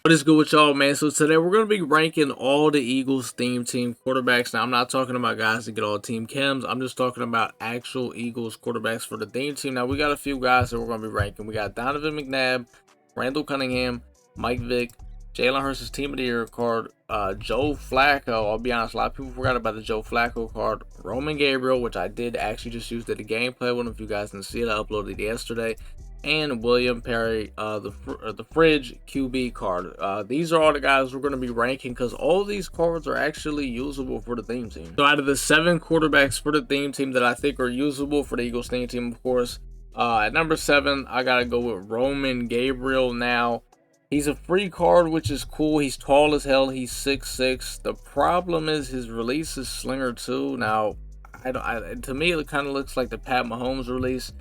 What is good with y'all, man? So today we're going to be ranking all the Eagles theme team quarterbacks. Now, I'm not talking about guys that get all team chems. I'm just talking about actual Eagles quarterbacks for the theme team. Now, we got a few guys that we're going to be ranking. We got Donovan McNabb, Randall Cunningham, Mike Vick, Jalen Hurt's team of the year card, Joe Flacco. I'll be honest, a lot of people forgot about the Joe Flacco card. Roman Gabriel, which I did actually just use the gameplay one. If you guys didn't see it, I uploaded it yesterday. And William Perry, the Fridge QB card. These are all the guys we're going to be ranking because all these cards are actually usable for the theme team. So out of the 7 quarterbacks for the theme team that I think are usable for the Eagles theme team, of course, at number 7, I got to go with Roman Gabriel. Now, he's a free card, which is cool. He's tall as hell. He's 6'6". The problem is his release is Slinger too. Now, to me, it kind of looks like the Pat Mahomes release.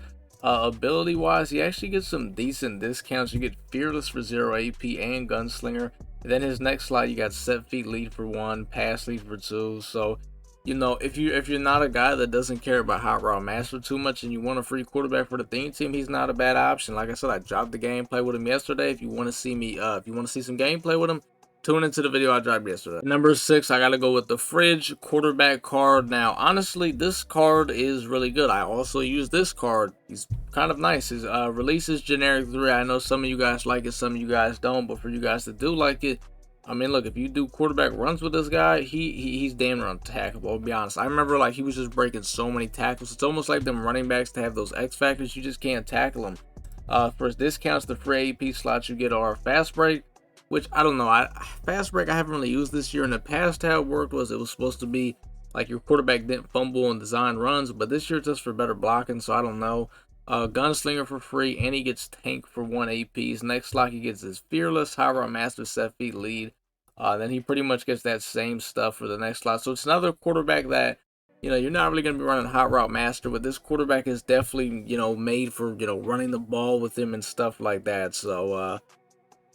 Ability wise, he actually gets some decent discounts. You get Fearless for 0 AP and Gunslinger. And then his next slot, you got Set Feet Lead for 1, Pass Lead for 2. So, you know, if you're not a guy that doesn't care about Hot Route Master too much and you want a free quarterback for the theme team, he's not a bad option. Like I said, I dropped the gameplay with him yesterday. If you want to see me, if you want to see some gameplay with him, tune into the video I dropped yesterday. Number 6, I gotta go with the Fridge quarterback card. Now, honestly, this card is really good. I also use this card. He's kind of nice. His release is generic 3. I know some of you guys like it, some of you guys don't, but for you guys that do like it, I mean, look, if you do quarterback runs with this guy, he's damn near untackable. I'll be honest. I remember like he was just breaking so many tackles. It's almost like them running backs to have those X factors. You just can't tackle them. For his discounts, the free AP slots you get are fast break, which I don't know. Fast break I haven't really used this year. In the past, how it worked was it was supposed to be like your quarterback didn't fumble and design runs, but this year it's just for better blocking, so I don't know. Gunslinger for free, and he gets Tank for 1 APs. Next slot he gets his Fearless, High Route Master, Set Feet Lead. Then he pretty much gets that same stuff for the next slot. So it's another quarterback that, you know, you're not really going to be running Hot Route Master, but this quarterback is definitely, you know, made for, you know, running the ball with him and stuff like that. So,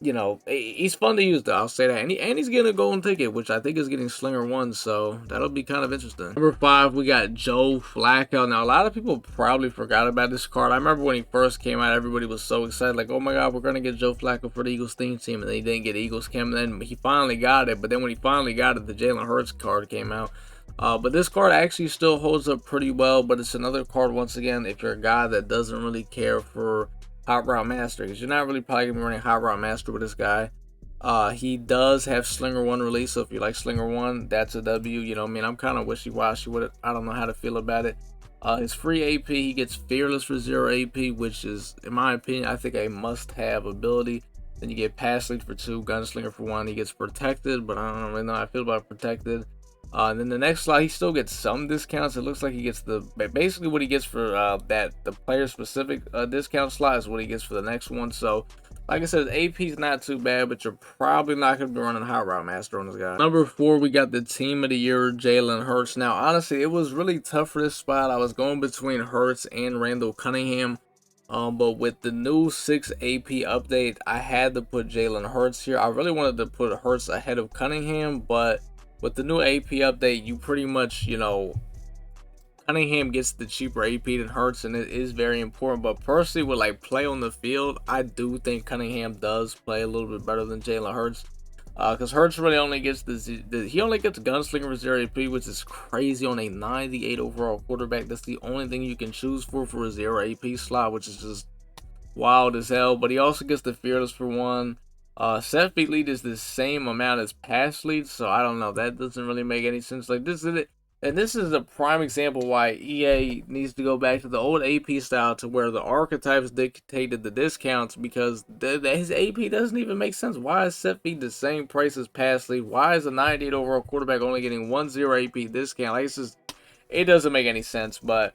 you know, he's fun to use though, I'll say that. And he's getting a golden ticket, which I think is getting Slinger 1, so that'll be kind of interesting. Number 5, we got Joe Flacco. Now, a lot of people probably forgot about this card. I remember when he first came out, everybody was so excited, like, oh my god, we're going to get Joe Flacco for the Eagles theme team, and they didn't get Eagles cam, and then he finally got it, but then when he finally got it, the Jalen Hurts card came out. But this card actually still holds up pretty well, but it's another card, once again, if you're a guy that doesn't really care for Hot Route Master, because you're not really probably going to be running Hot Route Master with this guy. He does have Slinger 1 release, so if you like Slinger 1, that's a W. You know, I mean, I'm kind of wishy-washy with it. I don't know how to feel about it. His free AP, he gets Fearless for 0 AP, which is, in my opinion, I think a must-have ability. Then you get Pass Lead for 2, Gunslinger for 1. He gets Protected, but I don't really know how I feel about Protected. And then the next slot, he still gets some discounts. It looks like he gets basically what he gets for the player specific discount slot is what he gets for the next one. So, like I said, AP is not too bad, but you're probably not going to be running Hot Route Master on this guy. Number 4, we got the team of the year, Jalen Hurts. Now, honestly, it was really tough for this spot. I was going between Hurts and Randall Cunningham. But with the new 6 AP update, I had to put Jalen Hurts here. I really wanted to put Hurts ahead of Cunningham, but with the new AP update, you pretty much, you know, Cunningham gets the cheaper AP than Hurts, and it is very important. But personally, with like play on the field, I do think Cunningham does play a little bit better than Jalen Hurts. Because Hurts really only gets he only gets Gunslinger for 0 AP, which is crazy on a 98 overall quarterback. That's the only thing you can choose for a 0 AP slot, which is just wild as hell. But he also gets the Fearless for 1. Set Feet Lead is the same amount as Pass Lead, so I don't know. That doesn't really make any sense. Like, this is it. And this is a prime example why EA needs to go back to the old AP style, to where the archetypes dictated the discounts, because his AP doesn't even make sense. Why is Set Feet the same price as Pass Lead? Why is a 98 overall quarterback only getting 1 0 AP discount? Like, it's just, it doesn't make any sense. But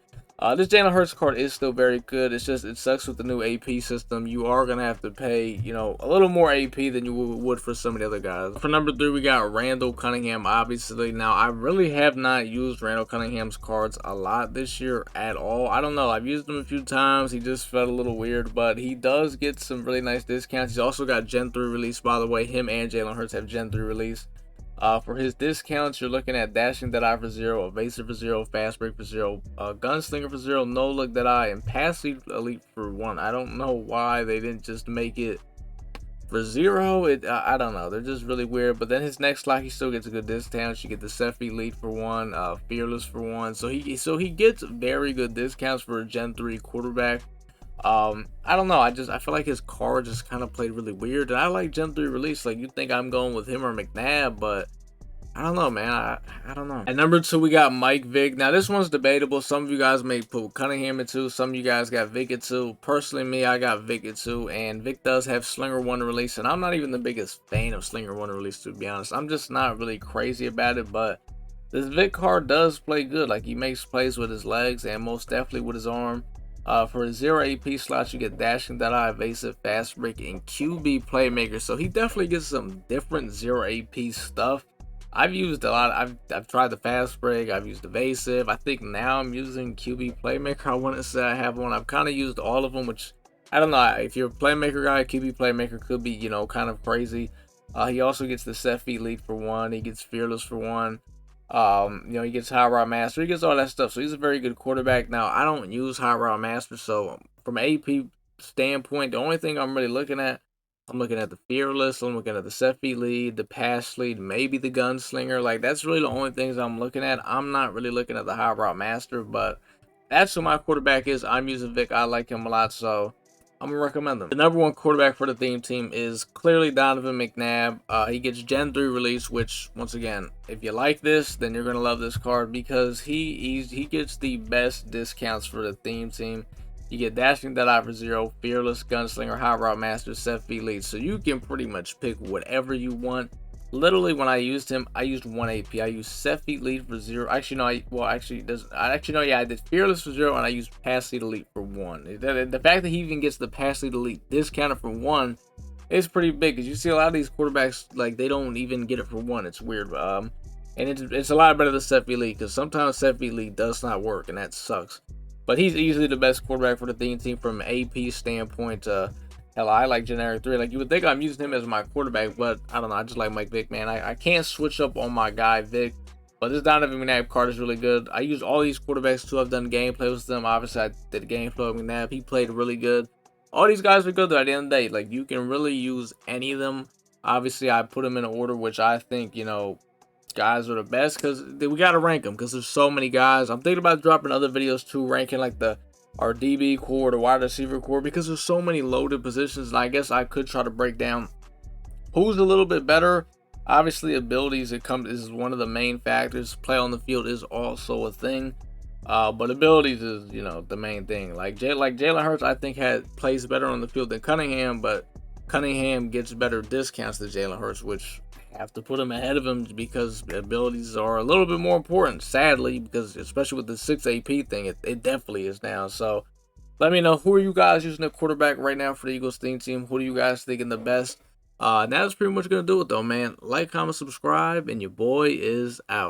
this Jalen Hurts card is still very good. It's just, it sucks with the new AP system. You are going to have to pay, you know, a little more AP than you would for some of the other guys. For number 3, we got Randall Cunningham, obviously. Now, I really have not used Randall Cunningham's cards a lot this year at all. I don't know. I've used them a few times. He just felt a little weird, but he does get some really nice discounts. He's also got Gen 3 release, by the way. Him and Jalen Hurts have Gen 3 release. For his discounts, you're looking at Dashing Deadeye for 0, Evasive for 0, Fast Break for 0, Gunslinger for 0, No Look Deadeye, and Pass Lead Elite for 1. I don't know why they didn't just make it For 0, I don't know. They're just really weird. But then his next slot, he still gets a good discount. You get the Ceph Elite for 1, Fearless for 1. So he gets very good discounts for a Gen 3 quarterback. I don't know. I feel like his card just kind of played really weird. And I like Gen 3 release. Like, you think I'm going with him or McNabb, but I don't know, man. I don't know. At number 2, we got Vick. Now, this one's debatable. Some of you guys may put Cunningham at 2. Some of you guys got Vick at 2. Personally, me, I got Vick at 2. And Vick does have Slinger 1 release. And I'm not even the biggest fan of Slinger 1 release, to be honest. I'm just not really crazy about it. But this Vick card does play good. Like, he makes plays with his legs and most definitely with his arm. For a 0 AP slot, you get Dashing, Deadeye, Evasive, Fast Break, and QB Playmaker. So he definitely gets some different 0 AP stuff. I've used a lot. I've tried the Fast Break. I've used Evasive. I think now I'm using QB Playmaker. I want to say I have one. I've kind of used all of them, which I don't know. If you're a Playmaker guy, QB Playmaker could be, kind of crazy. He also gets the Ceph Elite for 1. He gets Fearless for 1. He gets High Route Master. He gets all that stuff. So he's a very good quarterback. Now, I don't use High Route Master. So from an AP standpoint, the only thing I'm really looking at, I'm looking at the Fearless, I'm looking at the Ceph Lead, the Pass Lead, maybe the Gunslinger. Like, that's really the only things I'm looking at. I'm not really looking at the High Route Master, but that's who my quarterback is. I'm using Vick. I like him a lot, so I'm going to recommend him. The number 1 quarterback for the theme team is clearly Donovan McNabb. He gets Gen 3 release, which, once again, if you like this, then you're going to love this card because he gets the best discounts for the theme team. You get Dashing Deadeye for 0, Fearless, Gunslinger, High Route Master, Ceph Elite. So you can pretty much pick whatever you want. Literally, when I used him, I used 1 AP. I used Ceph Elite for 0. Actually, no, I did Fearless for 0, and I used Pass Lead Elite for 1. The fact that he even gets the Pass Lead Elite discounted for 1 is pretty big, because you see a lot of these quarterbacks, like, they don't even get it for 1. It's weird. And it's a lot better than Ceph Elite, because sometimes Ceph Elite does not work, and that sucks. But he's easily the best quarterback for the theme team from an AP standpoint. Hell, I like Generic 3. Like, you would think I'm using him as my quarterback, but I don't know. I just like Vick, man. I can't switch up on my guy, Vick. But this Donovan McNabb card is really good. I use all these quarterbacks, too. I've done gameplay with them. Obviously, I did gameplay with McNabb. He played really good. All these guys are good, though, at the end of the day. Like, you can really use any of them. Obviously, I put them in an order which I think, guys are the best, because we got to rank them because there's so many guys. I'm thinking about dropping other videos too, ranking like our DB core, the wide receiver core, because there's so many loaded positions, and I guess I could try to break down who's a little bit better. Obviously, abilities is one of the main factors. Play on the field is also a thing, but abilities is the main thing. Like Jalen Hurts, I think plays better on the field than Cunningham, but Cunningham gets better discounts than Jalen Hurts, which have to put him ahead of him because abilities are a little bit more important, sadly, because especially with the 6 AP thing, it definitely is now. So let me know, who are you guys using at quarterback right now for the Eagles theme team? Who do you guys think is the best? That's pretty much going to do it, though, man. Like, comment, subscribe, and your boy is out.